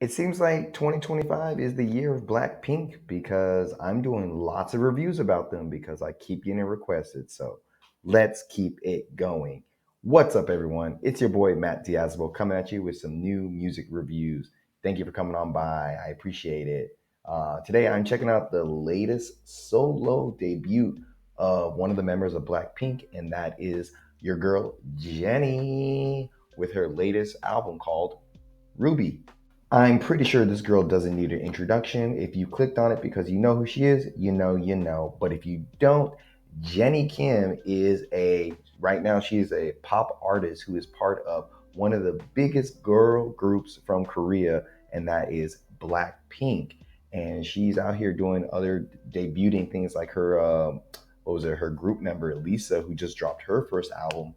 It seems like 2025 is the year of Blackpink because I'm doing lots of reviews about them because I keep getting requested. So let's keep it going. What's up, everyone? It's your boy Matt Diazable coming at you with some new music reviews. Thank you for coming on by. I appreciate it. Today I'm checking out the latest solo debut of one of the members of Blackpink, and that is your girl Jennie with her latest album called Ruby. I'm pretty sure this girl doesn't need an introduction. If you clicked on it because you know who she is, you know, you know. But if you don't, Jennie Kim is right now, she is a pop artist who is part of one of the biggest girl groups from Korea, and that is Blackpink. And she's out here doing other debuting things like her, what was it, her group member, Lisa, who just dropped her first album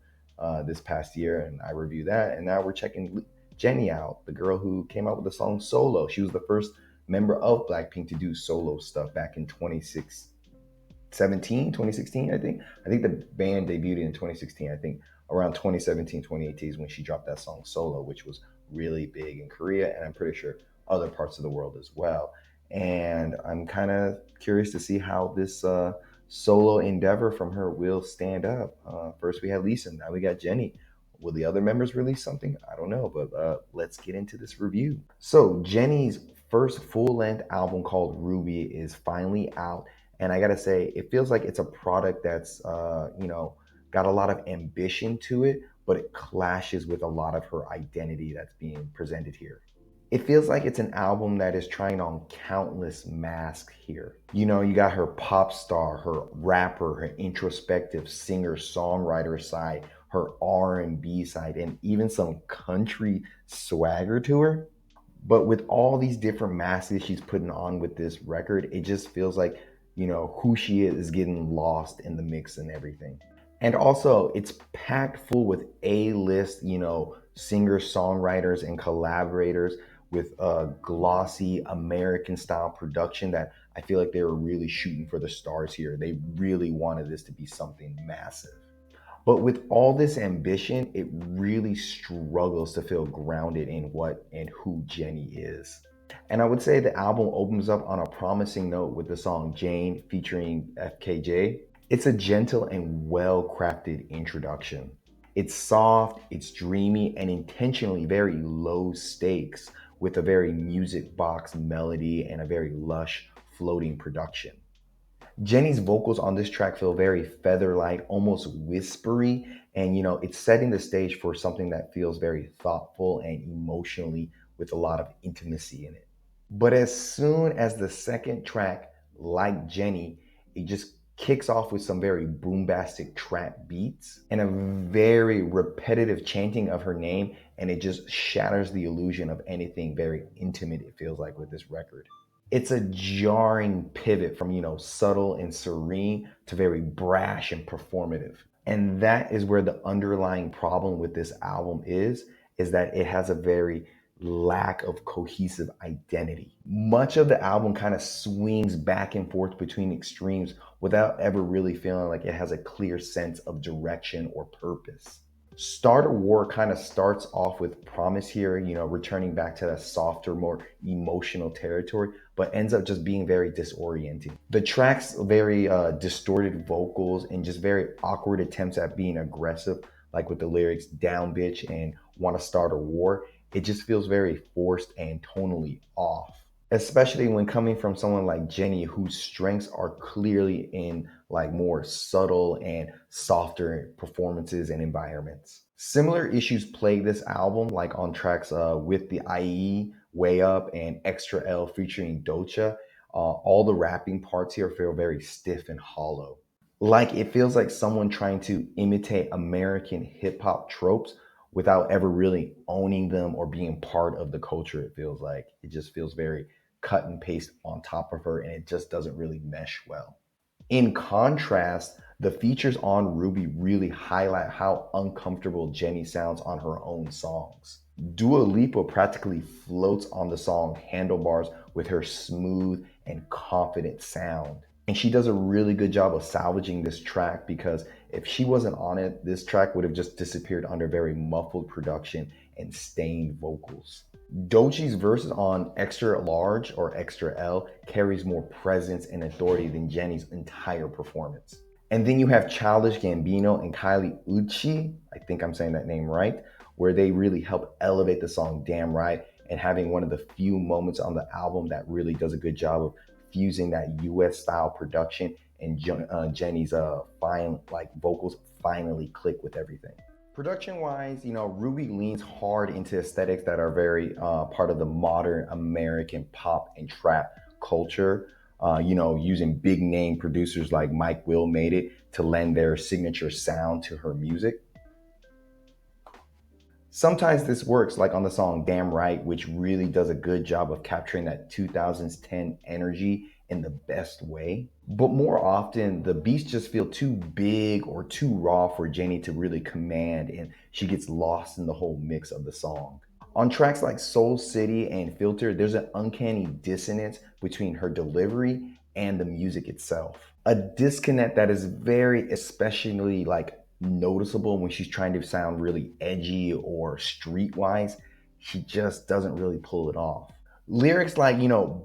this past year. And I reviewed that. And now we're checking Jennie out, the girl who came out with the song Solo. She was the first member of Blackpink to do solo stuff back in 2016, I think. I think the band debuted in 2016. I think around 2017, 2018 is when she dropped that song Solo, which was really big in Korea, and I'm pretty sure other parts of the world as well. And I'm kind of curious to see how this solo endeavor from her will stand up. First we had Lisa, now we got Jennie. Will the other members release something? I don't know, but let's get into this review. So, Jennie's first full length album called Ruby is finally out. And I gotta say, it feels like it's a product that's, got a lot of ambition to it, but it clashes with a lot of her identity that's being presented here. It feels like it's an album that is trying on countless masks here. You know, you got her pop star, her rapper, her introspective singer songwriter side, her R&B side, and even some country swagger to her. But with all these different masks she's putting on with this record, it just feels like, who she is getting lost in the mix and everything. And also, it's packed full with A-list, singer-songwriters and collaborators with a glossy American-style production that I feel like they were really shooting for the stars here. They really wanted this to be something massive. But with all this ambition, it really struggles to feel grounded in what and who Jennie is. And I would say the album opens up on a promising note with the song Jane featuring FKJ. It's a gentle and well crafted introduction. It's soft, it's dreamy, and intentionally very low stakes with a very music box melody and a very lush floating production. Jennie's vocals on this track feel very feather light, almost whispery, and it's setting the stage for something that feels very thoughtful and emotionally with a lot of intimacy in it. But as soon as the second track, like Jennie, it just kicks off with some very boombastic trap beats and a very repetitive chanting of her name, and it just shatters the illusion of anything very intimate, it feels like, with this record. It's a jarring pivot from, subtle and serene to very brash and performative. And that is where the underlying problem with this album is that it has a very lack of cohesive identity. Much of the album kind of swings back and forth between extremes without ever really feeling like it has a clear sense of direction or purpose. Start a War kind of starts off with promise here, returning back to that softer, more emotional territory, but ends up just being very disorienting. The track's very distorted vocals and just very awkward attempts at being aggressive, like with the lyrics "down bitch" and "want to start a war." It just feels very forced and tonally off, especially when coming from someone like Jennie, whose strengths are clearly in like more subtle and softer performances and environments. Similar issues plague this album, like on tracks with the IE, Way Up, and Extra L featuring Docha. All the rapping parts here feel very stiff and hollow. Like it feels like someone trying to imitate American hip hop tropes without ever really owning them or being part of the culture. It feels like it just feels very cut and paste on top of her, and it just doesn't really mesh well. In contrast, the features on Ruby really highlight how uncomfortable Jennie sounds on her own songs. Dua Lipa practically floats on the song Handlebars with her smooth and confident sound. And she does a really good job of salvaging this track because if she wasn't on it, this track would have just disappeared under very muffled production and stained vocals. Doechie's verses on Extra Large or Extra L carries more presence and authority than Jennie's entire performance. And then you have Childish Gambino and Kylie Uchi, I think I'm saying that name right, where they really help elevate the song Damn Right, and having one of the few moments on the album that really does a good job of fusing that US style production and Jennie's fine like vocals finally click with everything. Production wise, Ruby leans hard into aesthetics that are very part of the modern American pop and trap culture. Using big name producers like Mike Will made it to lend their signature sound to her music. Sometimes this works, like on the song Damn Right, which really does a good job of capturing that 2010 energy in the best way. But more often, the beats just feel too big or too raw for Jennie to really command, and she gets lost in the whole mix of the song. On tracks like Soul City and Filter, there's an uncanny dissonance between her delivery and the music itself. A disconnect that is very especially like noticeable when she's trying to sound really edgy or streetwise. She just doesn't really pull it off. Lyrics like,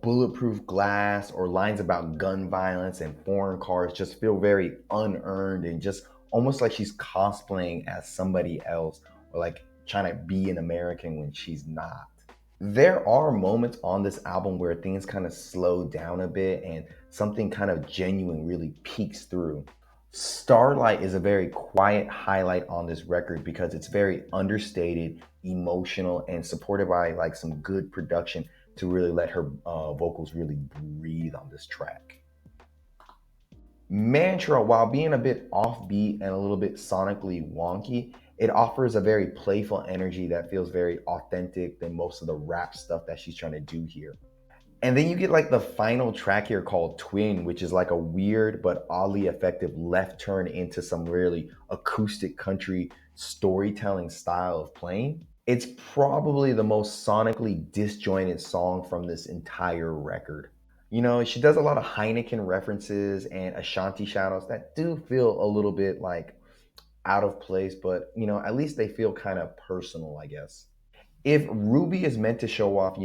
bulletproof glass or lines about gun violence and foreign cars just feel very unearned and just almost like she's cosplaying as somebody else or like trying to be an American when she's not. There are moments on this album where things kind of slow down a bit and something kind of genuine really peeks through. Starlight is a very quiet highlight on this record because it's very understated, emotional, and supported by like some good production to really let her vocals really breathe on this track. Mantra, while being a bit offbeat and a little bit sonically wonky, it offers a very playful energy that feels very authentic than most of the rap stuff that she's trying to do here. And then you get like the final track here called Twin, which is like a weird but oddly effective left turn into some really acoustic country storytelling style of playing. It's probably the most sonically disjointed song from this entire record. She does a lot of Heineken references and Ashanti shoutouts that do feel a little bit like out of place, but at least they feel kind of personal, I guess. If Ruby is meant to show off,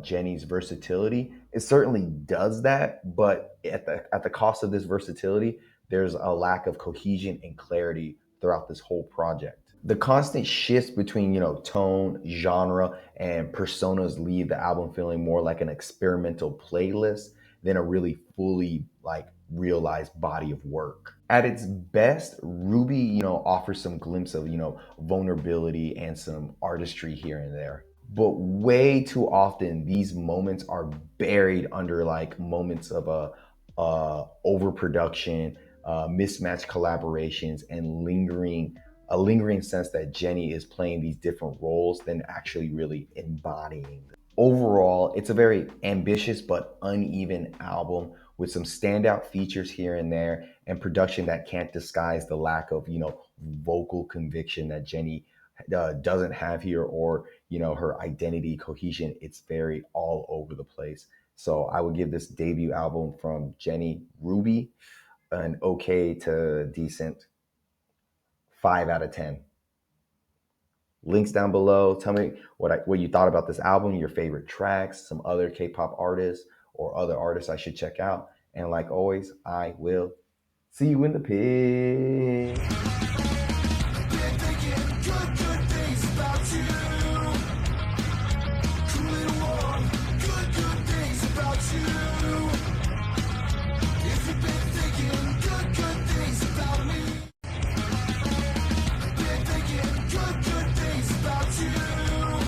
Jennie's versatility, it certainly does that. But at the cost of this versatility, there's a lack of cohesion and clarity throughout this whole project. The constant shifts between, tone, genre, and personas leave the album feeling more like an experimental playlist than a really fully like realized body of work. At its best, Ruby, offers some glimpse of, vulnerability and some artistry here and there. But way too often, these moments are buried under like moments of overproduction, mismatched collaborations, and a lingering sense that Jennie is playing these different roles than actually really embodying them. Overall, it's a very ambitious but uneven album with some standout features here and there and production that can't disguise the lack of, vocal conviction that Jennie doesn't have here or, her identity cohesion. It's very all over the place. So I would give this debut album from Jennie Ruby an okay to decent 5 out of 10. Links down below. Tell me what you thought about this album, your favorite tracks, some other K-pop artists or other artists I should check out. And like always, I will see you in the pit.